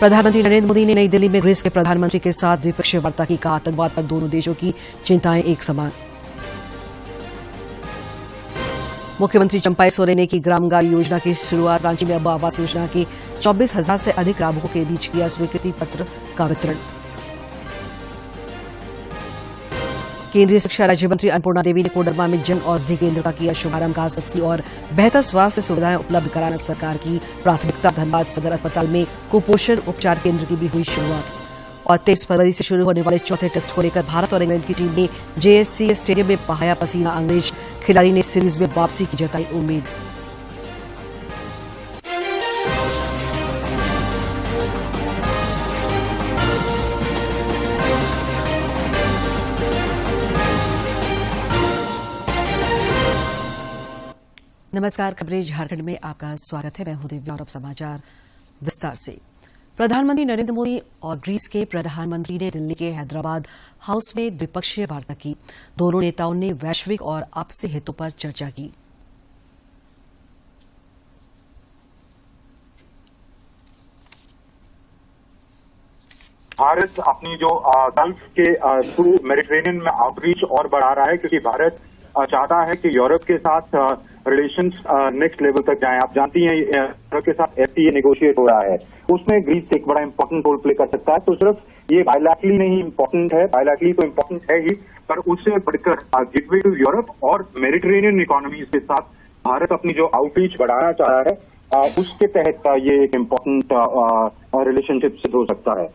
प्रधानमंत्री नरेंद्र मोदी ने नई दिल्ली में ग्रीस के प्रधानमंत्री के साथ द्विपक्षीय वार्ता की। कहा, आतंकवाद पर दोनों देशों की चिंताएं एक समान। मुख्यमंत्री चंपाई सोरेन ने की ग्रामगार योजना की शुरुआत। रांची में अब आवास योजना के 24,000 से अधिक लाभुकों के बीच किया स्वीकृति पत्र का वितरण। केंद्रीय शिक्षा राज्य मंत्री अन्नपूर्णा देवी ने कोडरमा में जन औषधि केंद्र का किया शुभारंभ। कहा, सस्ती और बेहतर स्वास्थ्य सुविधाएं उपलब्ध कराना सरकार की प्राथमिकता। धनबाद सदर अस्पताल में कुपोषण उपचार केंद्र की भी हुई शुरुआत। और 23 फरवरी से शुरू होने वाले चौथे टेस्ट को लेकर भारत और इंग्लैंड की टीम ने जेएससीए स्टेडियम में बहाया पसीना। अंग्रेज खिलाड़ी ने सीरीज में वापसी की जताई उम्मीद। नमस्कार, खबरें झारखंड में आपका स्वागत है। मैं हूं दिव्या और अब समाचार विस्तार से। प्रधानमंत्री नरेंद्र मोदी और ग्रीस के प्रधानमंत्री ने दिल्ली के हैदराबाद हाउस में द्विपक्षीय वार्ता की। दोनों नेताओं ने वैश्विक और आपसी हितों पर चर्चा की। भारत अपनी जो गल्फ के थ्रू मेडिटेरेनियन में आउटरीच और बढ़ा रहा है, क्योंकि भारत चाहता है कि यूरोप के साथ रिलेशंस नेक्स्ट लेवल तक जाएं। आप जानती हैं यूरोप के साथ एफटीए नेगोशिएट हो रहा है, उसमें ग्रीस एक बड़ा इंपॉर्टेंट रोल प्ले कर सकता है। तो सिर्फ ये बायलैटरली नहीं इंपॉर्टेंट है, बायलैटरली तो इंपॉर्टेंट है ही, पर उससे बढ़कर गिववे टू यूरोप और मेडिटेरेनियन इकोनॉमीज के साथ भारत अपनी जो आउटरीच बढ़ाना चाह रहा है, उसके तहत ये एक इंपॉर्टेंट रिलेशनशिप सिद्ध हो सकता है।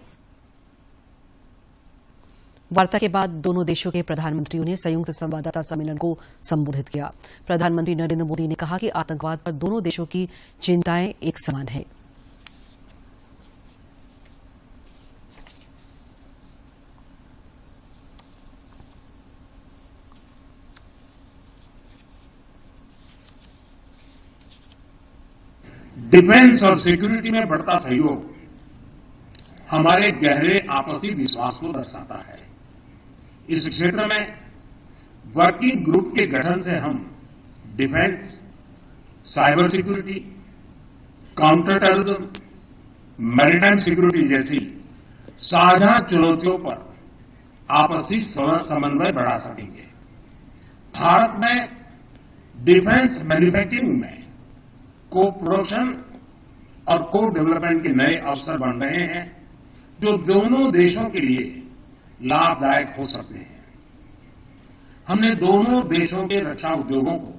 वार्ता के बाद दोनों देशों के प्रधानमंत्रियों ने संयुक्त संवाददाता सम्मेलन को संबोधित किया। प्रधानमंत्री नरेंद्र मोदी ने कहा कि आतंकवाद पर दोनों देशों की चिंताएं एक समान है। डिफेंस और सिक्योरिटी में बढ़ता सहयोग हमारे गहरे आपसी विश्वास को दर्शाता है। इस क्षेत्र में वर्किंग ग्रुप के गठन से हम defence, cyber security, counter terrorism, maritime security जैसी साझा चुनौतियों पर आपसी समन्वय बढ़ा सकेंगे। भारत में डिफेंस मैन्युफैक्चरिंग में को प्रोडक्शन और को डेवलपमेंट के नए अवसर बन रहे हैं, जो दोनों देशों के लिए लाभदायक हो सकते हैं। हमने दोनों देशों के रक्षा उद्योगों को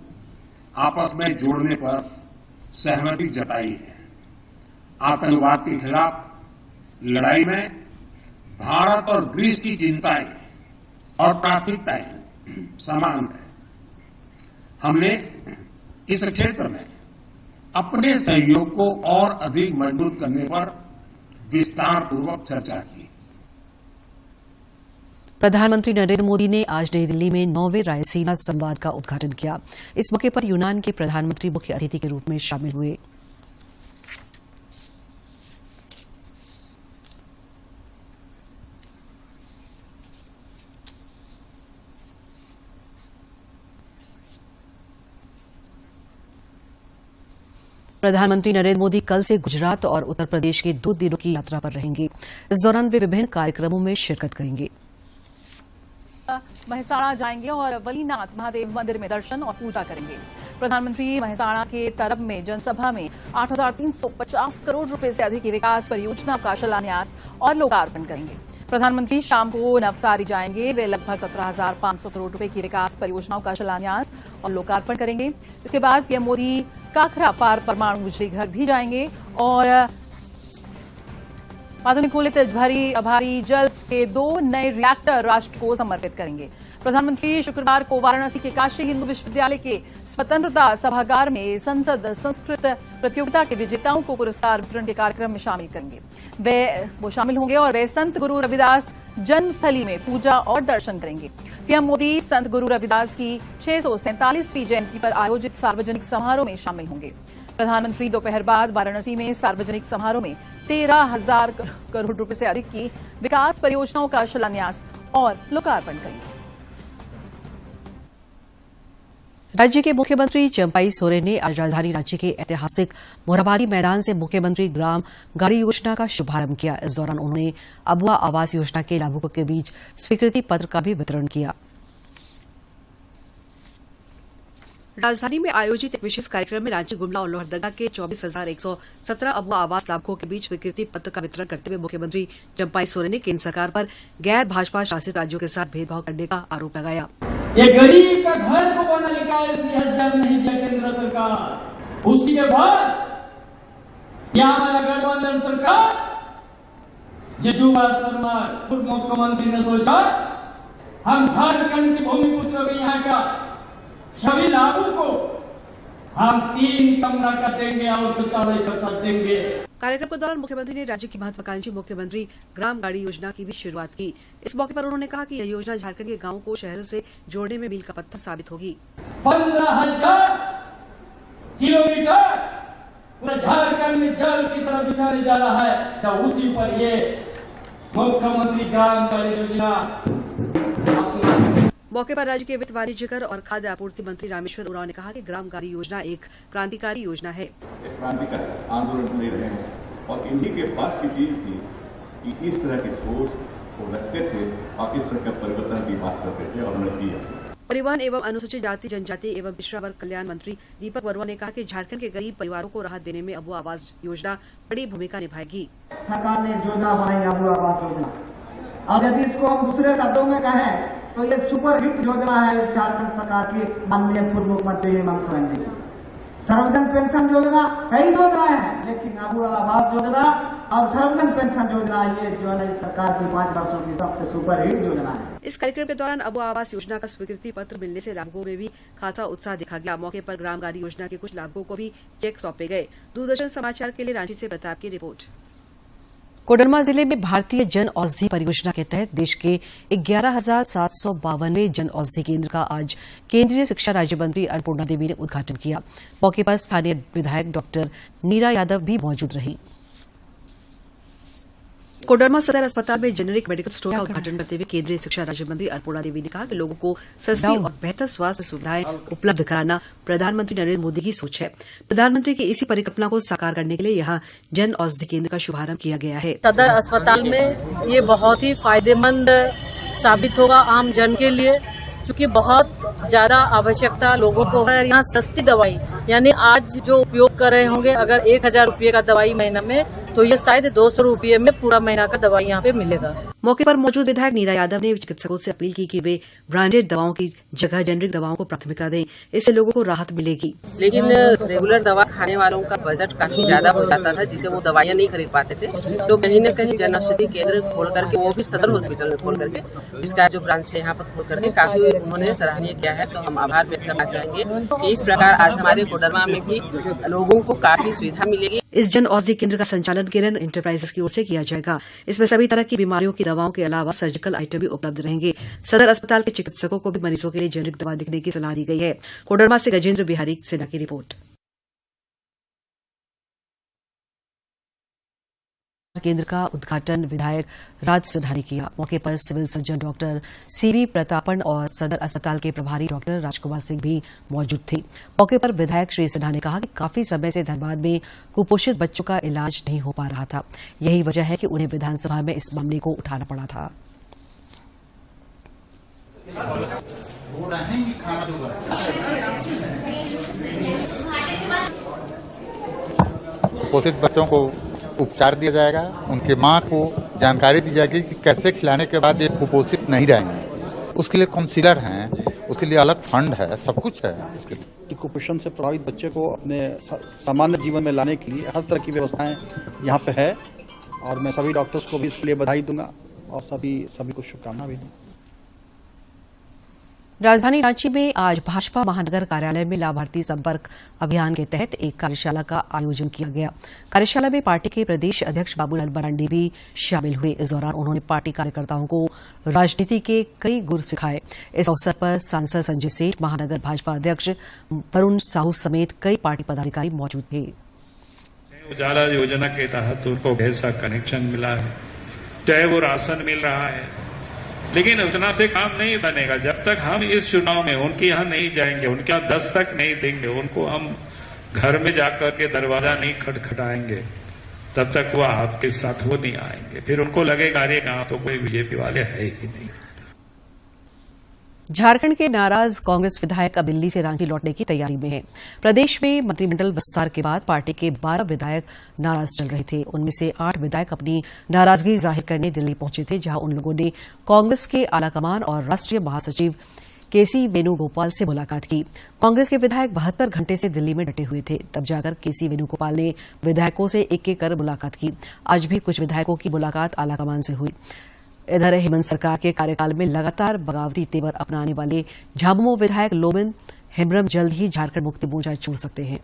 आपस में जोड़ने पर सहमति जताई है। आतंकवाद के खिलाफ लड़ाई में भारत और ग्रीस की चिंताएं और प्राथमिकताएं समान है। हमने इस क्षेत्र में अपने सहयोग को और अधिक मजबूत करने पर विस्तारपूर्वक चर्चा की। प्रधानमंत्री नरेंद्र मोदी ने आज नई दिल्ली में 9वें रायसीना संवाद का उद्घाटन किया। इस मौके पर यूनान के प्रधानमंत्री मुख्य अतिथि के रूप में शामिल हुए। प्रधानमंत्री नरेंद्र मोदी कल से गुजरात और उत्तर प्रदेश के 2 दिनों की यात्रा पर रहेंगे। इस दौरान वे विभिन्न कार्यक्रमों में शिरकत करेंगे। महसाणा जाएंगे और वलीनाथ महादेव मंदिर में दर्शन और पूजा करेंगे। प्रधानमंत्री महसाणा के तरब में जनसभा में 8,350 करोड़ रुपए से अधिक की विकास परियोजना का शिलान्यास और लोकार्पण करेंगे। प्रधानमंत्री शाम को नवसारी जाएंगे। वे लगभग 17,500 करोड़ रुपए की विकास परियोजनाओं का शिलान्यास और लोकार्पण करेंगे। इसके बाद पीएम मोदी काखरा पार परमाणु बिजली घर भी जाएंगे और वातानुकूलित भारी जल के 2 नए रिएक्टर राष्ट्र को समर्पित करेंगे। प्रधानमंत्री शुक्रवार को वाराणसी के काशी हिंदू विश्वविद्यालय के स्वतंत्रता सभागार में संसद संस्कृत प्रतियोगिता के विजेताओं को पुरस्कार वितरण के कार्यक्रम में शामिल करेंगे। वो शामिल होंगे और वे संत गुरु रविदास जन्मस्थली में पूजा और दर्शन करेंगे। पीएम मोदी संत गुरु रविदास की 647वीं जयंती पर आयोजित सार्वजनिक समारोह में शामिल होंगे। प्रधानमंत्री दोपहर बाद वाराणसी में सार्वजनिक समारोह में 13,000 करोड़ रुपए से अधिक की विकास परियोजनाओं का शिलान्यास और लोकार्पण करेंगे। राज्य के मुख्यमंत्री चंपाई सोरेन ने आज राजधानी रांची के ऐतिहासिक मोरहाबादी मैदान से मुख्यमंत्री ग्राम गाड़ी योजना का शुभारंभ किया। इस दौरान उन्होंने अबुआ आवास योजना के लाभुकों के बीच स्वीकृति पत्र का भी वितरण किया। राजधानी में आयोजित एक विशेष कार्यक्रम में रांची, गुमला और लोहरदगा के 24,117 अबुआ आवास लाभुकों के बीच स्वीकृति पत्र का वितरण करते हुए मुख्यमंत्री चंपाई सोरेन ने केंद्र सरकार पर गैर भाजपा शासित राज्यों के साथ भेदभाव करने का आरोप लगाया। ये गरीब का घर को बना निकाल 30,000 नहीं दिया केंद्र सरकार। उसी के बाद यह हमारा गठबंधन सरकार जजुभाई शर्मा पूर्व मुख्यमंत्री ने सोचा हम झारखंड के भूमिपुत्रों के यहाँ का सभी लाभों को हम 3 कमरा कर देंगे और शौचालय का साथ देंगे। कार्यक्रम के दौरान मुख्यमंत्री ने राज्य की महत्वाकांक्षी मुख्यमंत्री ग्राम गाड़ी योजना की भी शुरुआत की। इस मौके पर उन्होंने कहा कि यह योजना झारखंड के गांवों को शहरों से जोड़ने में मील का पत्थर साबित होगी। 15,000 किलोमीटर पूरा झारखंड में जल की तरफ बिछाने जा रहा है, तो उसी पर ये मुख्यमंत्री ग्राम गाड़ी योजना। मौके पर राज्य के वित्त, वाणिज्य कर और खाद्य आपूर्ति मंत्री रामेश्वर उरांव ने कहा कि ग्राम गाड़ी योजना एक क्रांतिकारी योजना है। क्रांतिकारी आंदोलन ले रहे हैं और इन्हीं के पास की चीज थी कि इस तरह की सोच को रखते थे और इस तरह के परिवर्तन की बात करते थे और उन्होंने किया। परिवहन एवं अनुसूचित जाति, जनजाति एवं पिछड़ा वर्ग कल्याण मंत्री दीपक वर्मा ने कहा कि झारखंड के गरीब परिवारों को राहत देने में अबुआ आवास योजना बड़ी भूमिका निभाएगी। सरकार ने योजना बनाई अबुआ आवास योजना, और यदि इसको हम दूसरे शब्दों में कहें तो ये सुपर हिट योजना है इस झारखंड सरकार की माननीय पूर्व मुख्यमंत्री हेमंत सोरेन जी की। सर्वजन पेंशन योजना कई योजनाएं हैं, लेकिन अबुआ आवास योजना और सर्वजन पेंशन योजना ये जो है इस सरकार की 5 वर्षों की सबसे सुपर हिट योजना है। इस कार्यक्रम के दौरान अबुआ आवास योजना का स्वीकृति पत्र मिलने से लाभुकों में भी खासा उत्साह देखा गया। मौके पर ग्राम गाड़ी योजना के कुछ लाभुकों को भी चेक सौंपे गए। दूरदर्शन समाचार के लिए रांची से प्रताप की रिपोर्ट। कोडरमा जिले में भारतीय जन औषधि परियोजना के तहत देश के 11,752वें जन औषधि केंद्र का आज केंद्रीय शिक्षा राज्य मंत्री अन्नपूर्णा देवी ने उद्घाटन किया। मौके पर स्थानीय विधायक डॉक्टर नीरा यादव भी मौजूद रही। कोडरमा सदर अस्पताल में जेनेरिक मेडिकल स्टोर का उद्घाटन करते हुए केंद्रीय शिक्षा राज्य मंत्री अन्नपूर्णा देवी ने कहा कि लोगों को सस्ती और बेहतर स्वास्थ्य सुविधाएं उपलब्ध कराना प्रधानमंत्री नरेंद्र मोदी की सोच है। प्रधानमंत्री की इसी परिकल्पना को साकार करने के लिए यहां जन औषधि केंद्र का शुभारंभ किया गया है। सदर अस्पताल में ये बहुत ही फायदेमंद साबित होगा आम जन के लिए, क्योंकि बहुत ज्यादा आवश्यकता लोगों को है। यहाँ सस्ती दवाई, यानी आज जो उपयोग कर रहे होंगे अगर 1,000 रुपये का दवाई महीना में, तो ये शायद 200 रुपये में पूरा महीना का दवाई यहाँ पे मिलेगा। मौके पर मौजूद विधायक नीरा यादव ने चिकित्सकों से अपील की कि वे ब्रांडेड दवाओं की जगह जेनेरिक दवाओं को प्राथमिकता दें, इससे लोगों को राहत मिलेगी। लेकिन रेगुलर दवा खाने वालों का बजट काफी ज्यादा हो जाता था, जिसे वो दवाइयाँ नहीं खरीद पाते थे। तो कहीं न कहीं जन औषधि केंद्र खोल करके, वो भी सदर हॉस्पिटल में खोल करके, इसका जो ब्रांच है यहाँ पर खोल करके काफी उन्होंने सराहनीय किया है। तो हम आभार व्यक्त करना चाहेंगे कि इस प्रकार आज हमारे कोडरमा में भी लोगों को काफी सुविधा मिलेगी। इस जन औषधि केंद्र का संचालन किरण इंटरप्राइजेस की ओर से किया जाएगा। इसमें सभी तरह की बीमारियों की दवाओं के अलावा सर्जिकल आइटम भी उपलब्ध रहेंगे। सदर अस्पताल के चिकित्सकों को भी मरीजों के लिए जेनेरिक दवा दिखने की सलाह दी गई है। कोडरमा से गजेंद्र बिहारी सेना की रिपोर्ट। केंद्र का उद्घाटन विधायक राज सिन्हा ने किया। मौके पर civil surgeon doctor CV Prathapan और सदर अस्पताल के प्रभारी डॉक्टर राजकुमार सिंह भी मौजूद थे। मौके पर विधायक श्री सिन्हा ने कहा कि काफी समय से धनबाद में कुपोषित बच्चों का इलाज नहीं हो पा रहा था। यही वजह है कि उन्हें विधानसभा में इस मामले को उठाना पड़ा था। कुपोषित बच्चों को उपचार दिया जाएगा, उनके मां को जानकारी दी जाएगी कि कैसे खिलाने के बाद ये कुपोषित नहीं रहेंगे। उसके लिए काउंसलर हैं, उसके लिए अलग फंड है, सब कुछ है। इसके लिए कुपोषण से प्रभावित बच्चे को अपने सामान्य जीवन में लाने के लिए हर तरह की व्यवस्थाएं यहाँ पे है, और मैं सभी डॉक्टर्स को भी इसके लिए बधाई दूंगा और सभी को शुभकामना भी दूंगा। राजधानी रांची में आज भाजपा महानगर कार्यालय में लाभार्थी संपर्क अभियान के तहत एक कार्यशाला का आयोजन किया गया। कार्यशाला में पार्टी के प्रदेश अध्यक्ष बाबूलाल मरांडी भी शामिल हुए। इस दौरान उन्होंने पार्टी कार्यकर्ताओं को राजनीति के कई गुर सिखाए। इस अवसर पर सांसद संजय सेठ, महानगर भाजपा अध्यक्ष वरुण साहू समेत कई पार्टी पदाधिकारी मौजूद थे। उजाला योजना के तहत उनको गैस का कनेक्शन मिला है, चाहे वो राशन मिल रहा है, लेकिन उतना से काम नहीं बनेगा। जब तक हम इस चुनाव में उनके यहाँ नहीं जाएंगे, उनके यहाँ दस्तक नहीं देंगे, उनको हम घर में जाकर के दरवाजा नहीं खटखटाएंगे, तब तक वो आपके साथ वो नहीं आएंगे। फिर उनको लगेगा अरे कहाँ तो कोई बीजेपी वाले है ही नहीं। झारखंड के नाराज कांग्रेस विधायक अब दिल्ली से रांची लौटने की तैयारी में हैं। प्रदेश में मंत्रिमंडल विस्तार के बाद पार्टी के 12 विधायक नाराज चल रहे थे। उनमें से 8 विधायक अपनी नाराजगी जाहिर करने दिल्ली पहुंचे थे, जहां उन लोगों ने कांग्रेस के आलाकमान और राष्ट्रीय महासचिव केसी वेणुगोपाल से मुलाकात की। कांग्रेस के विधायक 72 घंटे से दिल्ली में डटे हुए थे, तब जाकर केसी वेणुगोपाल ने विधायकों से एक-एक कर मुलाकात की। आज भी कुछ विधायकों की मुलाकात आलाकमान से हुई। इधर हेमंत सरकार के कार्यकाल में लगातार बगावती तेवर अपनाने वाले झामुमो विधायक लोबिन हेम्ब्रम जल्द ही झारखंड मुक्ति मोर्चा छोड़ सकते हैं।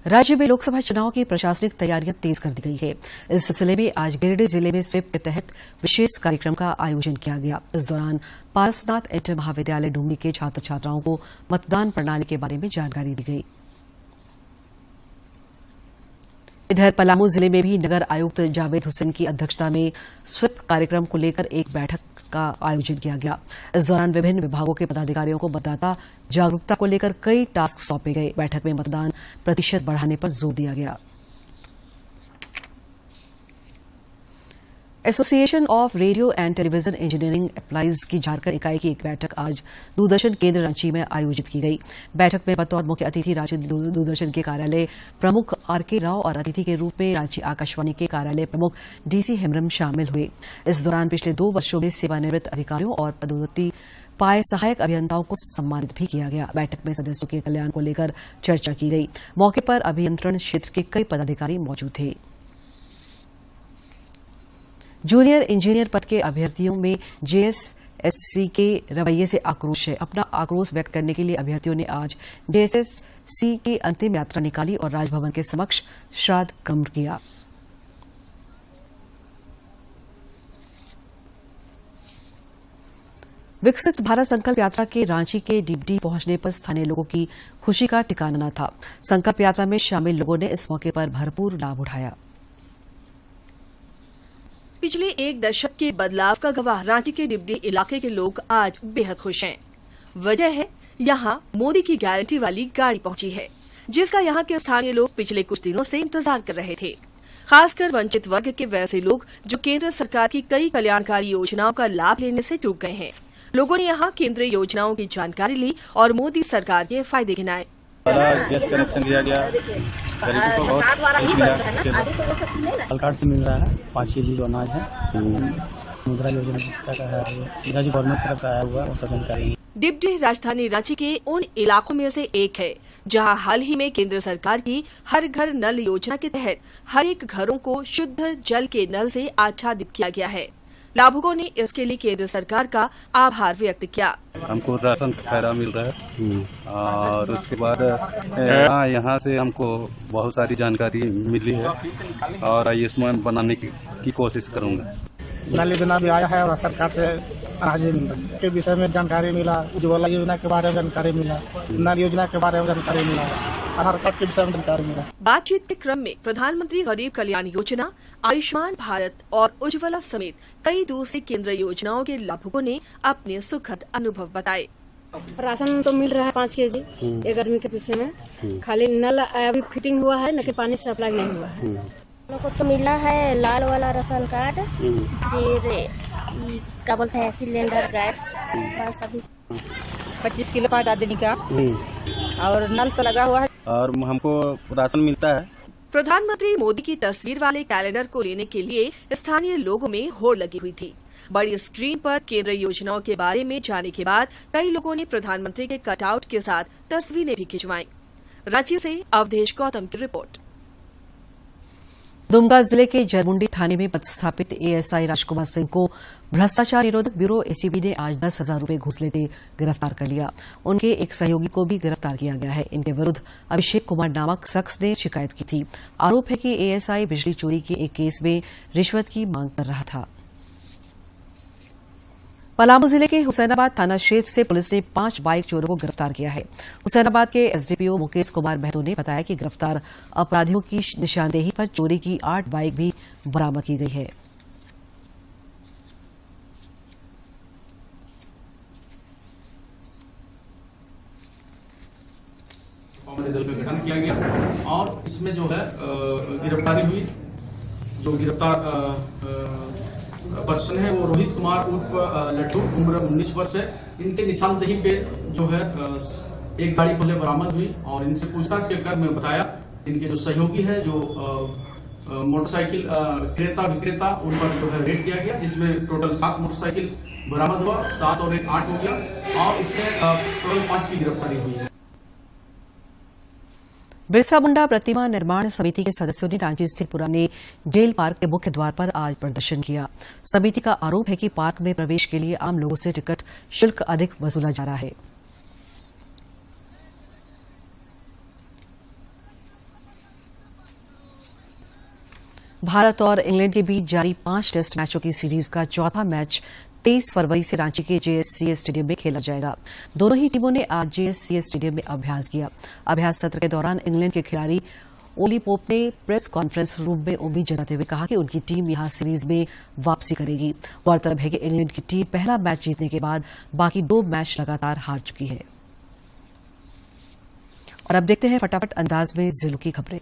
राज्य में लोकसभा चुनाव की प्रशासनिक तैयारियां तेज कर दी गई है। इस सिलसिले में आज गिरिडीह जिले में स्वीप के तहत विशेष कार्यक्रम का आयोजन किया गया। इस दौरान पारसनाथ इंटर महाविद्यालय डुमरी के छात्र छात्राओं को मतदान प्रणाली के बारे में जानकारी दी गई। इधर पलामू जिले में भी नगर आयुक्त जावेद हुसैन की अध्यक्षता में स्वीप कार्यक्रम को लेकर एक बैठक का आयोजन किया गया। इस दौरान विभिन्न विभागों के पदाधिकारियों को मतदाता जागरूकता को लेकर कई टास्क सौंपे गए। बैठक में मतदान प्रतिशत बढ़ाने पर जोर दिया गया। Association of radio and television engineering applies की झारखंड इकाई की एक बैठक आज दूरदर्शन केंद्र रांची में आयोजित की गई। बैठक में बतौर मुख्य अतिथि रांची दूरदर्शन के कार्यालय प्रमुख आरके राव और अतिथि के रूप में रांची आकाशवाणी के कार्यालय प्रमुख डीसी हेम्ब्रम शामिल हुए। इस दौरान पिछले 2 वर्षों में सेवानिवृत्त अधिकारियों और पदोन्नति पाए सहायक अभियंताओं को सम्मानित भी किया गया। बैठक में सदस्यों के कल्याण को लेकर चर्चा की गई। मौके पर अभियंत्रण क्षेत्र के कई पदाधिकारी मौजूद थे। जूनियर इंजीनियर पद के अभ्यर्थियों में जेएसएससी के रवैये से आक्रोश है। अपना आक्रोश व्यक्त करने के लिए अभ्यर्थियों ने आज जेएसएससी की अंतिम यात्रा निकाली और राजभवन के समक्ष श्राद्ध कर्म किया। विकसित भारत संकल्प यात्रा के रांची के डिबडी पहुंचने पर स्थानीय लोगों की खुशी का ठिकाना न था। संकल्प यात्रा में शामिल लोगों ने इस मौके पर भरपूर लाभ उठाया। पिछले 1 दशक के बदलाव का गवाह रांची के डिबडी इलाके के लोग आज बेहद खुश हैं। वजह है यहाँ मोदी की गारंटी वाली गाड़ी पहुंची है, जिसका यहाँ के स्थानीय लोग पिछले कुछ दिनों से इंतजार कर रहे थे। खासकर वंचित वर्ग के वैसे लोग जो केंद्र सरकार की कई कल्याणकारी योजनाओं का लाभ लेने से चूक गए हैं। लोगों ने यहाँ केंद्रीय योजनाओं की जानकारी ली और मोदी सरकार के फायदे गिनाए। गैस कनेक्शन दिया गया, गरीबों को बहुत मिला। हेल्थ कार्ड से मिल रहा है 5 केजी जो अनाज है। मुद्रा योजना जिस तरह का है, सीधा जो गवर्नमेंट तरफ से आया हुआ वो सब जानकारी। डिबडी राजधानी रांची के उन इलाकों में से एक है जहां हाल ही में केंद्र सरकार की हर घर नल योजना के तहत हर एक घरों को शुद्ध जल के नल से आच्छादित किया गया है। लाभुकों ने इसके लिए केंद्र सरकार का आभार व्यक्त किया। हमको राशन का फायदा मिल रहा है और उसके बाद यहाँ से हमको बहुत सारी जानकारी मिली है और आयुष्मान बनाने की कोशिश करूँगा। नल योजना भी आया है और सरकार से अनाज मिल रहा है के विषय में जानकारी मिला। उज्ज्वला योजना के बारे में जानकारी मिला, नल योजना के बारे में जानकारी मिला, आधार कार्ड के विषय में जानकारी मिला। बातचीत के क्रम में प्रधानमंत्री गरीब कल्याण योजना, आयुष्मान भारत और उज्ज्वला समेत कई दूसरी केंद्रीय योजनाओं के लाभुकों ने अपने सुखद अनुभव बताए। राशन तो मिल रहा है 5 केजी एक आदमी के पीछे में। खाली नल अभी फिटिंग हुआ है, न कि पानी सप्लाई नहीं हुआ है। लोग को तो मिला है लाल वाला राशन कार्ड, फिर क्या बोलते हैं सिलेंडर गैस, बस अभी 25 किलो 5 आदमी का और नल तो लगा हुआ है और हमको राशन मिलता है। प्रधानमंत्री मोदी की तस्वीर वाले कैलेंडर को लेने के लिए स्थानीय लोगों में होड़ लगी हुई थी। बड़ी स्क्रीन पर केंद्रीय योजनाओं के बारे में जाने के बाद कई लोगों ने प्रधानमंत्री के कटआउट के साथ तस्वीरें भी खिंचवाई। रांची से अवधेश गौतम की रिपोर्ट। दुमका जिले के जरमुंडी थाने में पदस्थापित एएसआई राजकुमार सिंह को भ्रष्टाचार निरोधक ब्यूरो एसीबी ने आज 10,000 रुपए घूस लेते गिरफ्तार कर लिया। उनके एक सहयोगी को भी गिरफ्तार किया गया है। इनके विरुद्ध अभिषेक कुमार नामक शख्स ने शिकायत की थी। आरोप है कि एएसआई बिजली चोरी के एक केस में रिश्वत की मांग कर रहा था। पलामू जिले के हुसैनाबाद थाना क्षेत्र से पुलिस ने 5 बाइक चोरों को गिरफ्तार किया है। हुसैनाबाद के एसडीपीओ मुकेश कुमार महतो ने बताया कि गिरफ्तार अपराधियों की निशानदेही पर चोरी की 8 बाइक भी बरामद की गई है। दल का गठन किया गया और इसमें जो है गिरफ्तारी हुई। जो गिरफ्तार पर्सन है वो रोहित कुमार उर्फ लड्डू, उम्र 19 वर्ष है। इनके निशानदेही पे जो है एक गाड़ी पहले बरामद हुई और इनसे पूछताछ के क्रम में बताया इनके जो सहयोगी है, जो मोटरसाइकिल क्रेता विक्रेता, उन पर जो है रेड किया गया, जिसमें टोटल 7 मोटरसाइकिल बरामद हुआ, 7 और 1 8 हो गया और इसमें टोटल 5 की गिरफ्तारी हुई है। बिरसा मुंडा प्रतिमा निर्माण समिति के सदस्यों ने रांची स्थित पुराने जेल पार्क के मुख्य द्वार पर आज प्रदर्शन किया। समिति का आरोप है कि पार्क में प्रवेश के लिए आम लोगों से टिकट शुल्क अधिक वसूला जा रहा है। भारत और इंग्लैंड के बीच जारी 5 टेस्ट मैचों की सीरीज का चौथा मैच 23 फरवरी से रांची के जेएससीए स्टेडियम में खेला जाएगा। दोनों ही टीमों ने आज जेएससीए स्टेडियम में अभ्यास किया। अभ्यास सत्र के दौरान इंग्लैंड के खिलाड़ी ओली पोप ने प्रेस कॉन्फ्रेंस रूम में उम्मीद जताते हुए कहा कि उनकी टीम यहां सीरीज में वापसी करेगी। गौरतलब है कि इंग्लैंड की टीम पहला मैच जीतने के बाद बाकी 2 मैच लगातार हार चुकी है। और अब देखते हैं फटाफट अंदाज में जिलों की खबरें।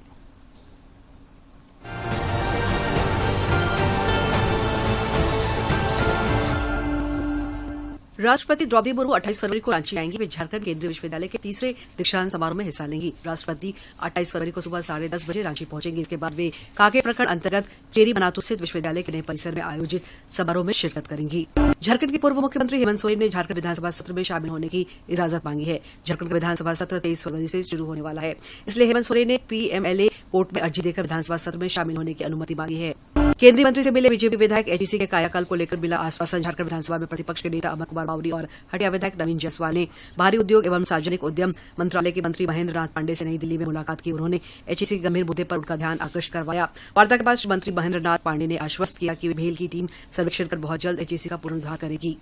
राष्ट्रपति द्रौपदी मुर्मू 28 फरवरी को रांची आएंगी। वे झारखंड केंद्रीय विश्वविद्यालय के 3रे दीक्षांत समारोह में हिस्सा लेंगी। राष्ट्रपति 28 फरवरी को सुबह 10:30 बजे रांची पहुंचेंगी। इसके बाद वे कांके प्रखंड अंतर्गत चेरी बनातू स्थित विश्वविद्यालय के नए परिसर में आयोजित समारोह में शिरकत करेंगी। झारखंड के पूर्व मुख्यमंत्री हेमंत सोरेन ने झारखंड विधानसभा सत्र में शामिल होने की इजाजत मांगी है। झारखंड का विधानसभा सत्र 23 फरवरी से शुरू होने वाला है, इसलिए हेमंत सोरेन ने पीएमएलए कोर्ट में अर्जी देकर विधानसभा सत्र में शामिल होने की अनुमति मांगी है। केंद्रीय मंत्री से मिले बीजेपी विधायक एचईसी के कायाकल्प को लेकर मिला आश्वासन। झारखंड विधानसभा में प्रतिपक्ष के नेता अमर कुमार बावरी और हटिया विधायक नवीन जायसवाल ने भारी उद्योग एवं सार्वजनिक उद्यम मंत्रालय के मंत्री महेंद्र नाथ पांडे से नई दिल्ली में मुलाकात की। उन्होंने एचईसी के गंभीर मुद्दे पर उनका ध्यान आकृष्ट करवाया। वार्ता के बाद मंत्री महेंद्र नाथ पांडे ने आश्वस्त किया कि भेल की टीम सर्वेक्षण कर बहुत जल्द एचईसी का पुनरुद्धार करेगी।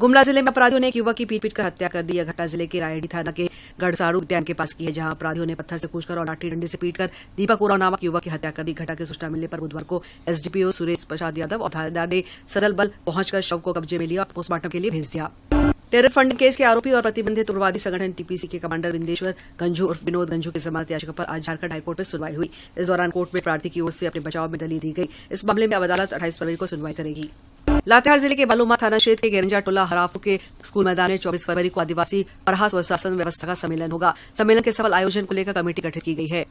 गुमला जिले में अपराधियों ने एक युवक की पीट कर हत्या कर दी। यह घटना जिले के रायडी थाना के गढ़साड़ू डैम के पास की है, जहां अपराधियों ने पत्थर से कूचकर और लाठी डंडे से पीटकर दीपक उरांव नामक युवक की हत्या कर दी। घटना की सूचना मिलने पर बुधवार को एसडीपीओ सुरेश प्रसाद यादव और थानेदार ने सरल बल पहुंचकर शव को कब्जे में लिया और पोस्टमार्टम के लिए भेज दिया। टेरर फंडिंग केस के आरोपी और प्रतिबंधित उग्रवादी संगठन टीपीसी के कमांडर विंदेश्वर गंजू उर्फ विनोद गंजू की जमानत याचिका पर आज झारखंड हाईकोर्ट में सुनवाई हुई। इस दौरान कोर्ट में प्रार्थी की ओर से अपने बचाव में दलील दी गई। इस मामले में अब अदालत 28 फरवरी को सुनवाई करेगी। लातेहार जिले के बालूमा थाना क्षेत्र के गेरंजा टोला हराफू के स्कूल मैदान में 24 फरवरी को आदिवासी परहा स्वशासन व्यवस्था का सम्मेलन होगा। सम्मेलन के सफल आयोजन को लेकर कमेटी गठित की गई है।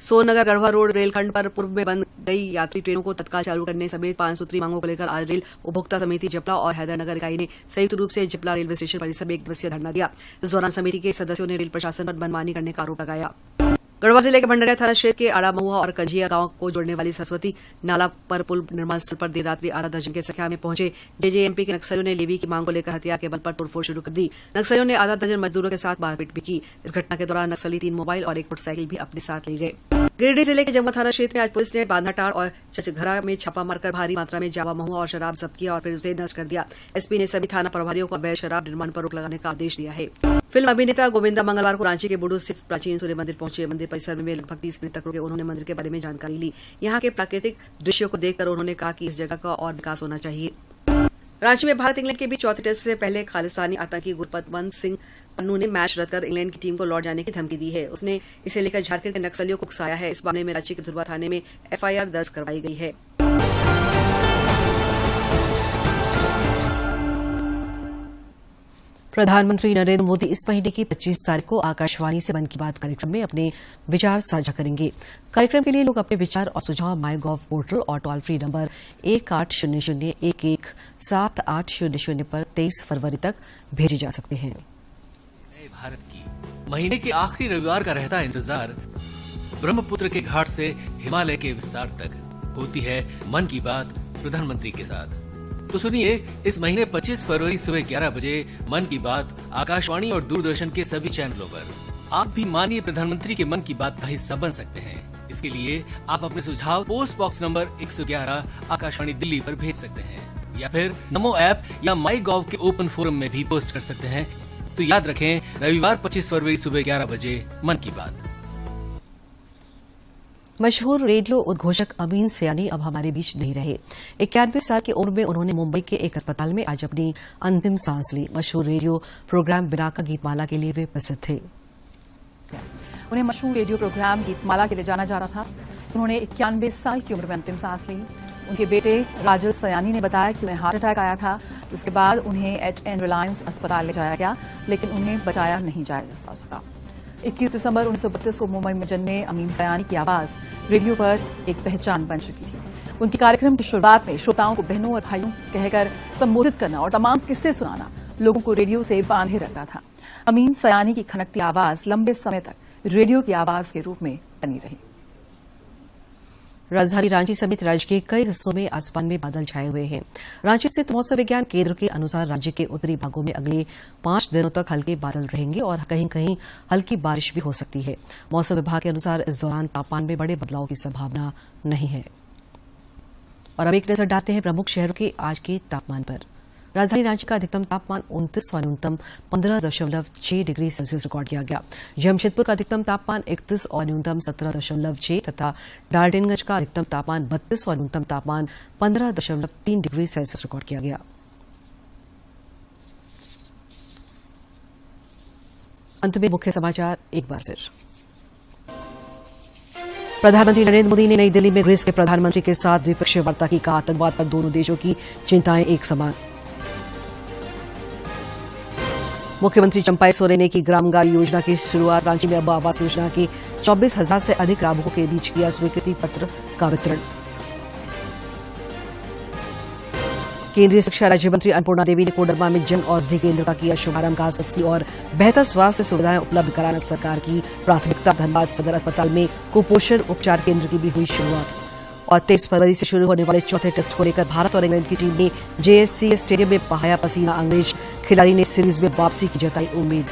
सोननगर गढ़वा रोड रेलखंड पर पूर्व में बंद गई यात्री ट्रेनों को तत्काल चालू करने समेत 5 सूत्री मांगों को लेकर आज रेल उपभोक्ता समिति जपला और हैदरनगर इकाई ने संयुक्त रूप से जपला रेलवे स्टेशन परिसर में 1 दिवसीय धरना दिया। इस दौरान समिति के सदस्यों ने रेल प्रशासन पर मनमानी करने का आरोप लगाया। गढ़वा जिले के भंडरिया थाना क्षेत्र के आड़ा महुआ और कंजिया गांव को जोड़ने वाली सरस्वती नाला पर पुल निर्माण स्थल पर देर रात्रि आधा दर्जन की संख्या में पहुंचे जेजेएमपी के नक्सलियों ने लेवी की मांग को लेकर हथियार के बल पर तोड़फोड़ शुरू कर दी। नक्सलियों ने आधा दर्जन मजदूरों के साथ मारपीट भी की। इस घटना के दौरान नक्सली 3 मोबाइल और 1 मोटरसाइकिल भी अपने साथ ले गए। गिरिडीह जिले के जमुआ थाना क्षेत्र में आज पुलिस ने बांधाटाड़ और चचघरा में छापा मारकर भारी मात्रा में जावा महुआ और शराब जब्त किया और फिर उसे नष्ट कर दिया। एसपी ने सभी थाना प्रभारियों को अवैध शराब निर्माण पर रोक लगाने का आदेश दिया है। फिल्म अभिनेता गोविंदा मंगलवार को रांची के बुडू स्थित प्राचीन सूर्य मंदिर पहुंचे। मंदिर परिसर में लगभग 30 मिनट तक रुके। उन्होंने मंदिर के बारे में जानकारी ली। यहाँ के प्राकृतिक दृश्यों को देखकर उन्होंने कहा कि इस जगह का और विकास होना चाहिए। रांची में भारत इंग्लैंड के बीच चौथे टेस्ट से पहले खालिस्तानी आतंकी गुरपतवंत सिंह पन्नू ने मैच रद्द कर इंग्लैंड की टीम को लौट जाने की धमकी दी है। उसने इसे लेकर झारखंड के नक्सलियों को उकसाया है। इस मामले में रांची के धुरवा थाने में एफआईआर दर्ज करवाई गई है। प्रधानमंत्री नरेंद्र मोदी इस महीने की 25 तारीख को आकाशवाणी से मन की बात कार्यक्रम में अपने विचार साझा करेंगे। कार्यक्रम के लिए लोग अपने विचार और सुझाव माईगॉव पोर्टल और टोल फ्री नंबर 1800117800 पर 23 फरवरी तक भेजे जा सकते हैं। नए भारत की महीने के आखिरी रविवार का रहता इंतजार ब्रह्मपुत्र के घाट से हिमालय के विस्तार तक होती है मन की बात प्रधानमंत्री के साथ। तो सुनिए, इस महीने 25 फरवरी सुबह 11 बजे मन की बात आकाशवाणी और दूरदर्शन के सभी चैनलों पर। आप भी माननीय प्रधानमंत्री के मन की बात का हिस्सा बन सकते हैं। इसके लिए आप अपने सुझाव post box number 111 Akashvani Delhi पर भेज सकते हैं या फिर नमो ऐप या माईगॉव के ओपन फोरम में भी पोस्ट कर सकते हैं। तो याद रखें, रविवार 25 फरवरी सुबह 11 बजे मन की बात। मशहूर रेडियो उद्घोषक अमीन सयानी अब हमारे बीच नहीं रहे। 91 साल की उम्र में उन्होंने मुंबई के एक अस्पताल में आज अपनी अंतिम सांस ली। मशहूर रेडियो प्रोग्राम बिना का गीतमाला के लिए वे प्रसिद्ध थे। उन्हें मशहूर रेडियो प्रोग्राम गीतमाला के लिए जाना जा रहा था। उन्होंने 91 साल की उम्र में अंतिम सांस ली। उनके बेटे राजल सयानी ने बताया कि उन्हें हार्ट अटैक आया था। उसके बाद उन्हें HN रिलायंस अस्पताल ले जाया गया, लेकिन उन्हें बचाया नहीं जा सका। 21 दिसंबर 1932 को मुंबई में जन्मे अमीन सयानी की आवाज रेडियो पर एक पहचान बन चुकी थी। उनके कार्यक्रम की शुरुआत में श्रोताओं को बहनों और भाइयों कहकर संबोधित करना और तमाम किस्से सुनाना लोगों को रेडियो से बांधे रखता था। अमीन सयानी की खनकती आवाज लंबे समय तक रेडियो की आवाज के रूप में बनी रही। राजधानी रांची समेत राज्य के कई हिस्सों में आसमान में बादल छाए हुए हैं। रांची स्थित मौसम विज्ञान केंद्र के अनुसार राज्य के उत्तरी भागों में अगले 5 दिनों तक हल्के बादल रहेंगे और कहीं कहीं हल्की बारिश भी हो सकती है। मौसम विभाग के अनुसार इस दौरान तापमान में बड़े बदलाव की संभावना नहीं है। और अब एक नजर डालते हैं प्रमुख शहरों के आज के तापमान पर। राजधानी रांची का अधिकतम तापमान 29 और न्यूनतम 15.6 डिग्री सेल्सियस रिकॉर्ड किया गया। जमशेदपुर का अधिकतम तापमान 31 और न्यूनतम 17.6 तथा डाल्टनगंज का अधिकतम तापमान 32 और न्यूनतम तापमान 15.3 डिग्री सेल्सियस रिकॉर्ड किया गया। अंत में मुख्य समाचार एक बार फिर। प्रधानमंत्री नरेंद्र मोदी ने नई दिल्ली में ग्रीस के प्रधानमंत्री के साथ द्विपक्षीय वार्ता की। कहा, आतंकवाद पर दोनों देशों की चिंताएं एक समान। मुख्यमंत्री चंपाई सोरेन ने की ग्रामगाड़ी योजना की शुरुआत। रांची में अब आवास योजना के 24,000 से अधिक लाभुकों के बीच किया स्वीकृति पत्र का वितरण। केंद्रीय शिक्षा राज्य मंत्री अन्नपूर्णा देवी ने कोडरमा में जन औषधि केंद्र का किया शुभारंभ। कहा, सस्ती और बेहतर स्वास्थ्य सुविधाएं उपलब्ध कराना सरकार की प्राथमिकता। धनबाद सदर अस्पताल में कुपोषण उपचार केंद्र की भी हुई शुरुआत। और 23 फरवरी से शुरू होने वाले चौथे टेस्ट को लेकर भारत और इंग्लैंड की टीम ने JSCA स्टेडियम में बहाया पसीना। अंग्रेज खिलाड़ी ने सीरीज में वापसी की जताई उम्मीद।